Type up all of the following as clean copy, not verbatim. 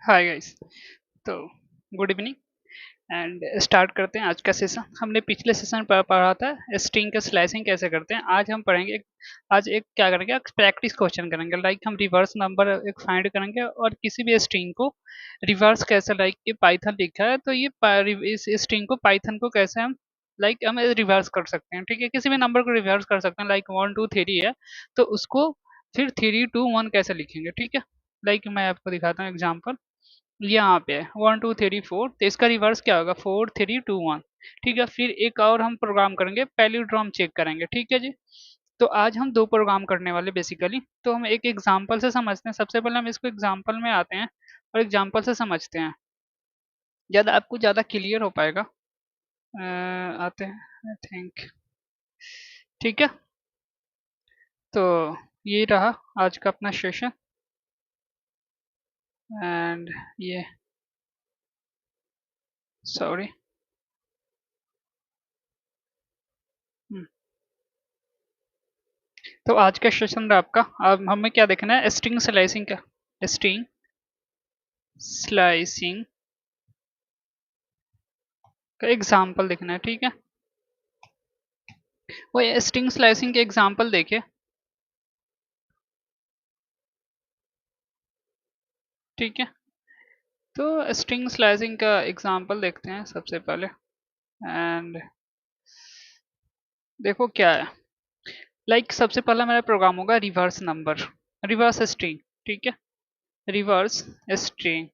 Hi guys. तो good evening and start करते हैं आज का सेशन। हमने पिछले सेशन पर पढ़ा था स्ट्रिंग का स्लाइसिंग कैसे करते हैं। आज हम पढ़ेंगे, आज एक क्या करेंगे, एक प्रैक्टिस क्वेश्चन करेंगे। लाइक हम रिवर्स नंबर एक फाइंड करेंगे और किसी भी स्ट्रिंग को रिवर्स कैसे, लाइक ये पाइथन लिखा है तो ये इस स्ट्रिंग को पाइथन को कैसे हम लाइक हम रिवर्स कर सकते हैं। ठीक है, किसी भी नंबर को रिवर्स कर सकते हैं। लाइक 1 2 3 है तो उसको फिर 3 2 1 कैसे लिखेंगे। ठीक है, लाइक मैं आपको दिखाता हूँ एग्जाम्पल। यहाँ पे 1 2 3 4 तो इसका रिवर्स क्या होगा, 4 3 2 1। ठीक है, फिर एक और हम प्रोग्राम करेंगे, पैलिड्रोम चेक करेंगे। ठीक है जी। तो आज हम दो प्रोग्राम करने वाले बेसिकली। तो हम एक एग्जांपल से समझते हैं। सबसे पहले हम इसको एग्जांपल में आते हैं और एग्जांपल से समझते हैं, ज़्यादा आपको ज़्यादा क्लियर हो पाएगा। आते हैं आई थिंक। ठीक है, तो ये रहा आज का अपना सेशन एंड ये सॉरी। तो आज का सेशन रहा आपका। अब हमें क्या देखना है, स्ट्रिंग स्लाइसिंग का, स्ट्रिंग स्लाइसिंग का एग्जाम्पल देखना है। ठीक है, वो स्ट्रिंग स्लाइसिंग के एग्जाम्पल देखे। ठीक है, तो स्ट्रिंग स्लाइसिंग का एग्जाम्पल देखते हैं सबसे पहले। एंड देखो क्या है, लाइक सबसे पहला मेरा प्रोग्राम होगा रिवर्स नंबर, रिवर्स स्ट्रिंग। ठीक है, रिवर्स स्ट्रिंग।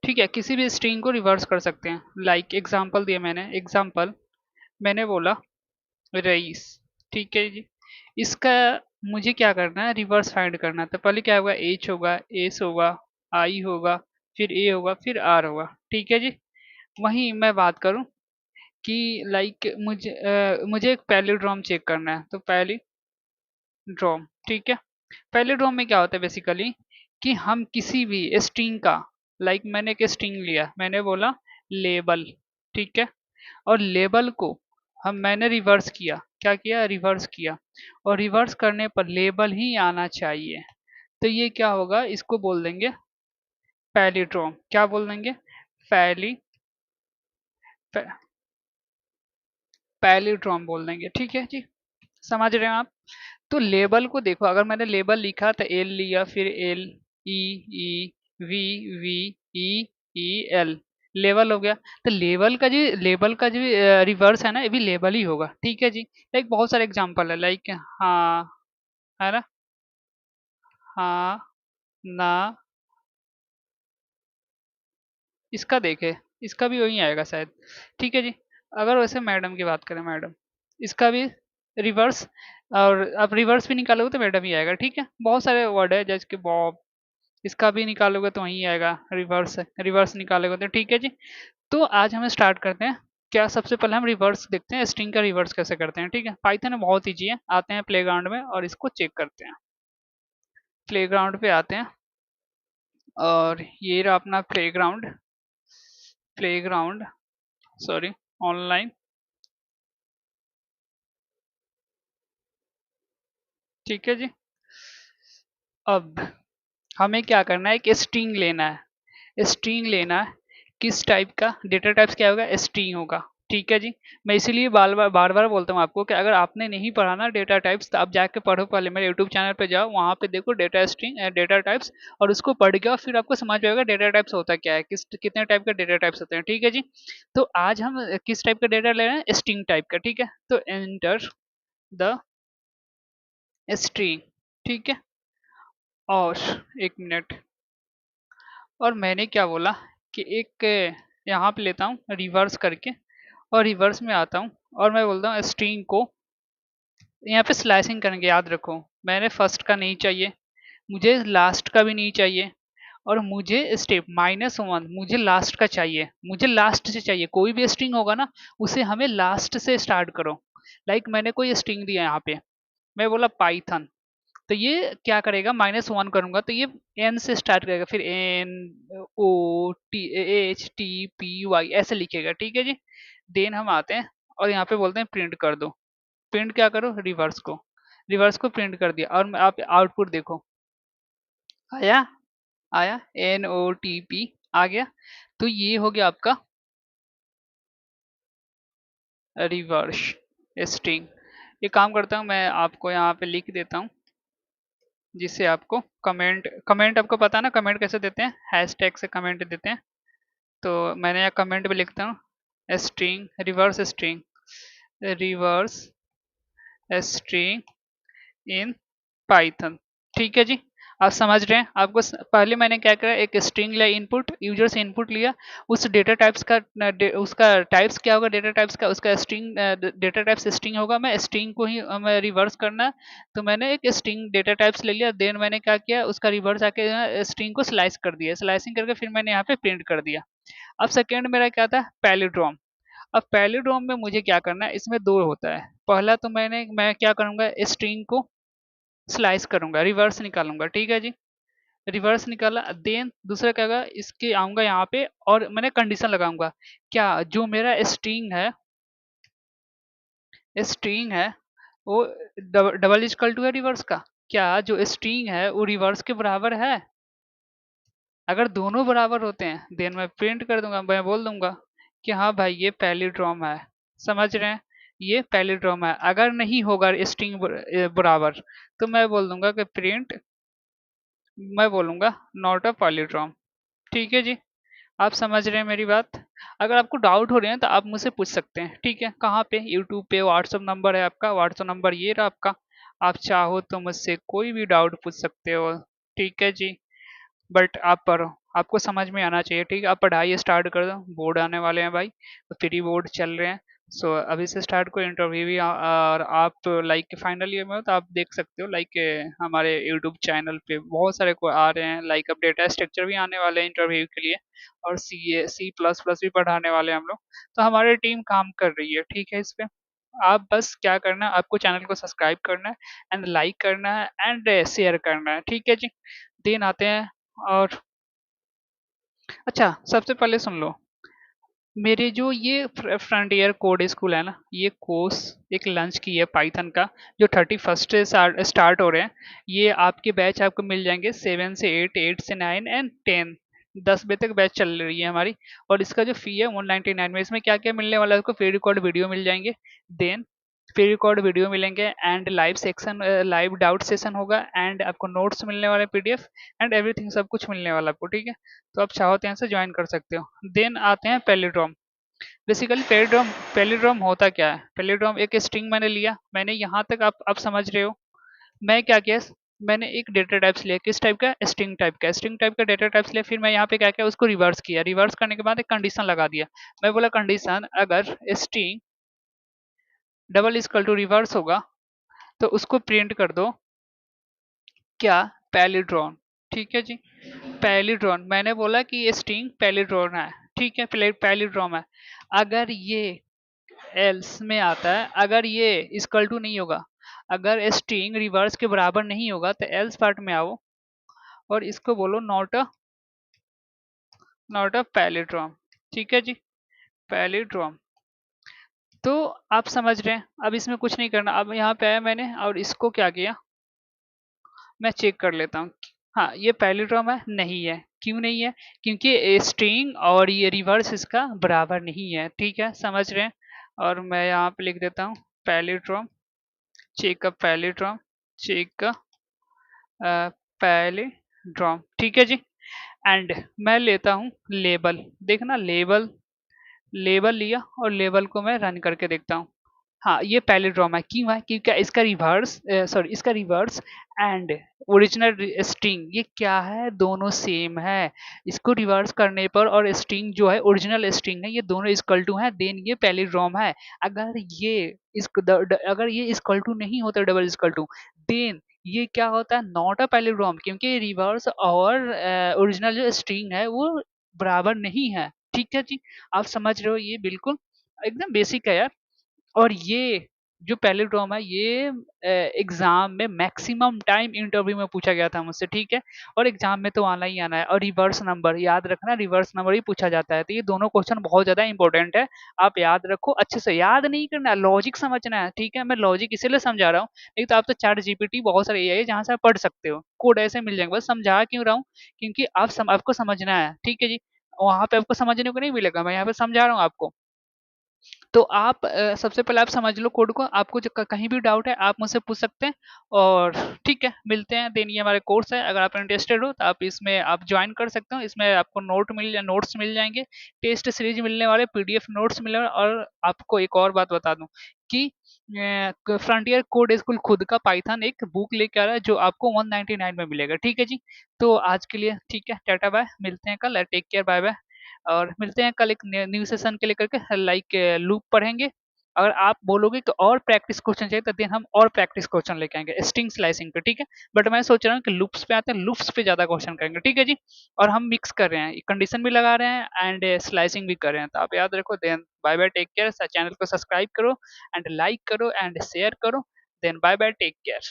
ठीक है, किसी भी स्ट्रिंग को रिवर्स कर सकते हैं। लाइक एग्जाम्पल दिया मैंने, एग्जाम्पल मैंने बोला रईस। ठीक है जी, इसका मुझे क्या करना है, रिवर्स फाइंड करना है। तो पहले क्या होगा, एच होगा, एस होगा, आई होगा, फिर ए होगा, फिर आर होगा। ठीक है जी। वहीं मैं बात करूं कि लाइक मुझे एक पैलिड्रोम चेक करना है। तो पैलिड्रोम, ठीक है, पैलिड्रोम में क्या होता है बेसिकली कि हम किसी भी स्ट्रिंग का, लाइक मैंने एक स्ट्रिंग लिया, मैंने बोला लेबल। ठीक है, और लेबल को मैंने रिवर्स किया। क्या किया, रिवर्स किया। और रिवर्स करने पर लेबल ही आना चाहिए। तो ये क्या होगा, इसको बोल देंगे पैलिड्रोम। क्या बोल देंगे, पैली पैलिड्रोम बोल देंगे। ठीक है जी, समझ रहे हैं आप। तो लेबल को देखो, अगर मैंने लेबल लिखा तो एल लिया, फिर L, E, E, V, V, E, E, L, level हो गया। तो लेबल का जो रिवर्स है ना, ये भी लेबल ही होगा। ठीक है जी, लाइक बहुत सारे एग्जांपल है, लाइक हाँ, है ना, हाँ, ना, इसका देखे, इसका भी वही आएगा शायद। ठीक है जी, अगर वैसे मैडम की बात करें, मैडम, इसका भी रिवर्स, और आप रिवर्स भी निकालोगे तो मैडम ही आएगा। ठीक है, बहुत सारे वर्ड है जैसे कि बॉब, इसका भी निकालोगे तो वही आएगा, रिवर्स रिवर्स निकालोगे तो। ठीक है जी, तो आज हम स्टार्ट करते हैं। क्या, सबसे पहले हम रिवर्स देखते हैं, स्ट्रिंग का रिवर्स कैसे करते हैं। ठीक है, पाइथन में बहुत ईजी है। आते हैं प्लेग्राउंड में और इसको चेक करते हैं। प्लेग्राउंड पे आते हैं और ये रहा अपना प्लेग्राउंड, प्लेग्राउंड सॉरी, ऑनलाइन। ठीक है जी, अब हमें क्या करना है, एक स्ट्रिंग लेना है, स्ट्रिंग लेना है। किस टाइप का, डेटा टाइप्स क्या होगा, स्ट्रिंग होगा। ठीक है जी, मैं इसीलिए बार बार बोलता हूँ आपको कि अगर आपने नहीं पढ़ा ना डेटा टाइप्स, तो आप जाके पढ़ो, पहले मेरे यूट्यूब चैनल पे जाओ, वहाँ पे देखो डेटा स्ट्रिंग, डेटा टाइप्स, और उसको पढ़ के और फिर आपको समझ में आएगा डेटा टाइप्स होता क्या है, कितने टाइप का डेटा टाइप्स होते हैं। ठीक है जी, तो आज हम किस टाइप का डेटा ले रहे हैं, स्ट्रिंग टाइप का। ठीक है, तो एंटर द स्ट्रिंग। ठीक है, और एक मिनट, और मैंने क्या बोला कि एक यहाँ पे लेता हूँ रिवर्स करके, और रिवर्स में आता हूँ और मैं बोलता हूँ स्ट्रिंग को, यहाँ पे स्लाइसिंग करेंगे। याद रखो, मैंने फर्स्ट का नहीं चाहिए, मुझे लास्ट का भी नहीं चाहिए, और मुझे स्टेप -1 मुझे लास्ट का चाहिए, मुझे लास्ट से चाहिए। कोई भी स्ट्रिंग होगा ना, उसे हमें लास्ट से स्टार्ट करो। लाइक मैंने कोई स्ट्रिंग दिया यहाँ पे, मैं बोला पाइथन, तो ये क्या करेगा, -1 करूंगा तो ये एन से स्टार्ट करेगा, फिर N, O, T, H, T, P, Y ऐसे लिखेगा। ठीक है जी, देन हम आते हैं और यहाँ पे बोलते हैं प्रिंट कर दो। प्रिंट क्या करो, रिवर्स को, रिवर्स को प्रिंट कर दिया, और आप आउटपुट देखो, आया। आया, NOTP आ गया। तो ये हो गया आपका रिवर्स स्ट्रिंग। ये काम करता हूँ, मैं आपको यहाँ पे लिख देता हूँ जिससे आपको कमेंट कमेंट आपको पता है ना कमेंट कैसे देते हैं, हैशटैग से कमेंट देते हैं। तो मैंने यहाँ कमेंट भी लिखता हूँ string reverse string in Python. ठीक है जी, आप समझ रहे हैं। आपको पहले मैंने क्या करा, एक स्ट्रिंग लिया इनपुट, यूजर से इनपुट लिया, उस डेटा टाइप्स का उसका टाइप्स क्या होगा डेटा टाइप्स का, उसका स्ट्रिंग डेटा टाइप्स स्ट्रिंग होगा, मैं स्ट्रिंग को ही मैं रिवर्स करना है। तो मैंने एक स्ट्रिंग डेटा टाइप्स ले लिया, देन मैंने क्या किया उसका रिवर्स आके स्ट्रिंग को स्लाइस कर दिया, स्लाइसिंग करके फिर मैंने यहाँ पे प्रिंट कर दिया। अब सेकेंड मेरा क्या था, पैलिड्रोम। अब पैलिड्रोम में मुझे क्या करना है, इसमें दो होता है। पहला तो मैं क्या करूंगा, स्ट्रिंग को स्लाइस करूंगा, रिवर्स निकालूंगा। ठीक है जी, रिवर्स निकाला, देन दूसरा क्या होगा, इसके आऊंगा यहाँ पे और मैंने कंडीशन लगाऊंगा, क्या जो मेरा स्ट्रिंग है वो डबल इक्वल टू है रिवर्स का, क्या जो स्ट्रिंग है वो रिवर्स के बराबर है। अगर दोनों बराबर होते हैं देन मैं प्रिंट कर दूंगा, मैं बोल दूंगा कि हाँ भाई ये पैलिड्रोम है। समझ रहे हैं, ये पैलिड्रोम है। अगर नहीं होगा स्ट्रिंग बराबर तो मैं बोल दूंगा कि प्रिंट, मैं बोलूंगा नॉट अ पैलिड्रोम। ठीक है जी, आप समझ रहे हैं मेरी बात। अगर आपको डाउट हो रहे हैं तो आप मुझसे पूछ सकते हैं। ठीक है, कहाँ पे, यूट्यूब पे व्हाट्सअप नंबर है आपका, व्हाट्सअप नंबर ये रहा आपका। आप चाहो तो मुझसे कोई भी डाउट पूछ सकते हो। ठीक है जी, बट आप पढ़ो, आपको समझ में आना चाहिए। ठीक है, आप पढ़ाई स्टार्ट कर दो, बोर्ड आने वाले हैं भाई, तो फ्री बोर्ड चल रहे हैं। सो अभी से स्टार्ट को इंटरव्यू भी और आप लाइक फाइनल ईयर में हो तो आप देख सकते हो, लाइक हमारे यूट्यूब चैनल पे बहुत सारे को आ रहे हैं, लाइक अब डेटा स्ट्रक्चर भी आने वाले हैं इंटरव्यू के लिए, और C++ भी पढ़ाने वाले हैं हम लोग। तो हमारी टीम काम कर रही है, ठीक है, इस पे। आप बस क्या करना है, आपको चैनल को सब्सक्राइब करना है एंड लाइक करना है एंड शेयर करना है। ठीक है जी, दिन आते हैं। और अच्छा, सबसे पहले सुन लो, मेरे जो ये फ्रंटियर कोड स्कूल है ना, ये कोर्स एक लंच की है पाइथन का, जो 31 से स्टार्ट हो रहे हैं। ये आपके बैच आपको मिल जाएंगे 7 से 8, 8 से 9 एंड 10। 10 बजे तक बैच चल रही है हमारी। और इसका जो फी है 199 में, इसमें क्या क्या मिलने वाला है, आपको फ्री रिकॉर्ड वीडियो मिल जाएंगे, देन फ्री रिकॉर्ड वीडियो मिलेंगे and live section, live doubt session होगा एंड आपको नोट्स मिलने वाले PDF एंड एवरीथिंग, सब कुछ मिलने वाला आपको। ठीक है, तो आप चाहो तो यहाँ से ज्वाइन कर सकते हो। देन आते हैं पैलिड्रोम। बेसिकली पैलिड्रोम होता क्या है, पैलिड्रोम एक स्ट्रिंग मैंने लिया, मैंने यहाँ तक आप समझ रहे हो। मैं क्या किया, मैंने एक डेटा टाइप्स लिया, किस टाइप का, स्ट्रिंग टाइप का डेटा टाइप्स लिया, फिर मैं यहाँ पे क्या किया उसको रिवर्स किया, रिवर्स करने के बाद एक कंडीशन लगा दिया। मैं बोला कंडीशन, अगर string double equal to reverse होगा तो उसको प्रिंट कर दो, क्या, पैलिड्रोन। ठीक है जी, पैलिड्रोन, मैंने बोला कि ये स्ट्रिंग पैलिड्रोन है। ठीक है, पैलिड्रोम है। अगर ये एल्स में आता है, अगर ये इक्वल टू नहीं होगा, अगर स्ट्रिंग रिवर्स के बराबर नहीं होगा तो एल्स पार्ट में आओ और इसको बोलो नॉट अ पैलिड्रोम। ठीक है जी, पैलिड्रोम। तो आप समझ रहे हैं, अब इसमें कुछ नहीं करना। अब यहाँ पे आया मैंने और इसको क्या किया, मैं चेक कर लेता हूँ। हाँ, ये पैलिड्रोम है, नहीं है। क्यों नहीं है, क्योंकि स्ट्रिंग और ये रिवर्स इसका बराबर नहीं है। ठीक है, समझ रहे हैं। और मैं यहाँ पे लिख देता हूँ पैलिड्रोम, चेक अ पैलिड्रोम, चेक पैलिड्रोम। ठीक है जी, एंड मैं लेता हूँ लेबल, देखना लेबल, लेबल लिया और लेबल को मैं रन करके देखता हूँ। हाँ, ये पैलिड्रोम है। क्यों है, क्योंकि इसका रिवर्स एंड ओरिजिनल स्ट्रिंग ये क्या है, दोनों सेम है। इसको रिवर्स करने पर और स्ट्रिंग जो है ओरिजिनल स्ट्रिंग है, ये दोनों इक्वल टू है, देन ये पैलिड्रोम है। अगर ये अगर ये इक्वल टू नहीं होता, डबल इक्वल टू, देन ये क्या होता है, नॉट अ पैलिड्रोम, क्योंकि रिवर्स और ओरिजिनल जो स्ट्रिंग है वो बराबर नहीं है। ठीक है जी, आप समझ रहे हो, ये बिल्कुल एकदम बेसिक है यार। और ये जो पैलिड्रोम है ये एग्जाम में मैक्सिमम टाइम इंटरव्यू में पूछा गया था मुझसे, ठीक है। और एग्जाम में तो आना ही आना है। और रिवर्स नंबर याद रखना, रिवर्स नंबर ही पूछा जाता है। तो ये दोनों क्वेश्चन बहुत ज्यादा इंपॉर्टेंट है, आप याद रखो। अच्छे से याद नहीं करना, लॉजिक समझना है, ठीक है। मैं लॉजिक इसीलिए समझा रहा हूँ, नहीं तो आप तो चैट जीपीटी बहुत सारे एआई है जहाँ से आप पढ़ सकते हो, कोड ऐसे मिल जाएंगे। बस समझा क्यों रहा हूँ, क्योंकि आपको समझना है, ठीक है जी। वहां पे आपको समझने को नहीं मिलेगा, मैं यहाँ पे समझा रहा हूँ आपको। तो आप सबसे पहले आप समझ लो कोड को। आपको जो कहीं भी डाउट है आप मुझसे पूछ सकते हैं। और ठीक है, मिलते हैं। देन ये हमारे कोर्स है, अगर आप इंटरेस्टेड हो तो आप इसमें आप ज्वाइन कर सकते हो। इसमें आपको नोट्स मिल जाएंगे, टेस्ट सीरीज मिलने वाले, पीडीएफ नोट्स मिलने वाले। और आपको एक और बात बता दूं कि फ्रंटियर कोड स्कूल खुद का पाइथन एक बुक लेके आ रहा है जो आपको 199 में मिलेगा, ठीक है जी। तो आज के लिए ठीक है, टाटा बाय, मिलते हैं कल। Take care, bye bye. और मिलते हैं कल एक न्यू सेशन के लेकर के, लाइक लूप पढ़ेंगे। अगर आप बोलोगे तो और प्रैक्टिस क्वेश्चन चाहिए तो देन हम और प्रैक्टिस क्वेश्चन लेके आएंगे स्ट्रिंग स्लाइसिंग पे, ठीक है। बट मैं सोच रहा हूँ कि लूप्स पे आते हैं, लूप्स पे ज्यादा क्वेश्चन करेंगे, ठीक है जी। और हम मिक्स कर रहे हैं, कंडीशन भी लगा रहे हैं एंड स्लाइसिंग भी कर रहे हैं। तो आप याद रखो। Then bye bye, take care. Channel को सब्सक्राइब करो एंड लाइक करो एंड शेयर करो। Then bye bye, take care.